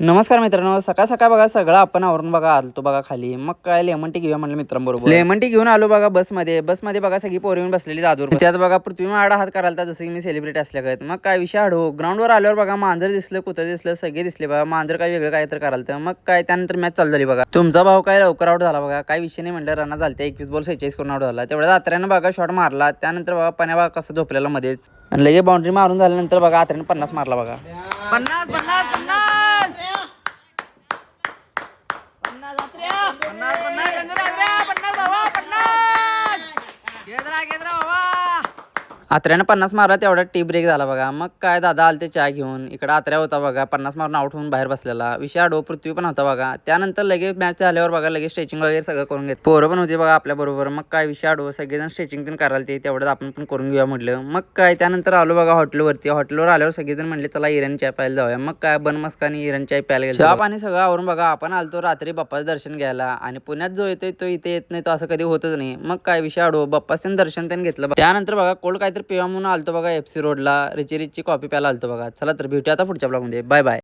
नमस्कार मित्रांनो, सकाळ सकाळ बघा सगळं आपण आवरून बघा आलतो बघा खाली. मग काय लेमन टी घेऊया म्हणलं मित्रांबरोबर. लेमन टी घेऊन आलो बघा बसमध्ये बघा सगळी पोरं येऊन बसलेली दादूर. त्यात बघा पृथ्वी आडा हात करायला जसं की मी सेलिब्रिटी असल्यागत. मग काय विषय आडो ग्राउंडवर आल्यावर बघा मांजर दिसलं, कुत्रं दिसलं, सगळे दिसले बघा. मांजर काय वेगळं काय तर करायला. मग काय त्यानंतर मॅच चालू झाली बघा. तुमचा भाऊ काय लवकर आउट झाला बघा. काय विषय नाही म्हणलं, रना झालते 21 बॉल 46 करून आउट झाला. तेवढ्या आत्र्यानं बघा शॉट मारला. त्यानंतर बघा पाण्या बघा कसं झोपलेला मध्येच आणि लगे बाउंड्री मारून झाल्यानंतर बघा आत्र्यानं 50 मारला बघा. 50 50 50 आत्र्यानं 50 मारला. तेवढा टी ब्रेक झाला बघा. मग काय दादा आलते चहा घेऊन. इकडे आत्र्या होता बघा 50 मारून आउट होऊन बाहेर बसलेला. विषय आडो पृथ्वी पण होता बघा. त्यानंतर लगेच मॅच झाल्यावर बघा लगेच स्ट्रेचिंग वगैरे सगळं करून घेत. पोरं पण होती बघा आपल्या बरोबर. मग काय विषय आडो सगळेजण स्ट्रेचिंग पण करायला ते तेवढं आपण पण करून घेऊया म्हटलं. मग काय त्यानंतर आलो बघा हॉटेलवरती. हॉटेलवर आल्यावर सगळेजण म्हणले चला इराणी चाय प्यायला जाऊया. मग काय बन मस्कानी इराणी चाय प्यायला गेलो. चहा पाणी सगळं आवरून बघा आपण आलतो रात्री बाप्पाचं दर्शन घ्यायला. आणि पुण्यात जो येतोय तो इथे येत नाही, तो असं कधी होतच नाही. मग काय विषय आडो बाप्पाचं दर्शन त्यांनी घेतलं. त्यानंतर बघा कोल्ड काहीतरी पिवा म्हणून आलतो बघा FC रोडला. रिची कॉफी प्यायला आलतो बघा. चला तर भेटूया आता पुढच्या ब्लॉगमध्ये. Bye bye.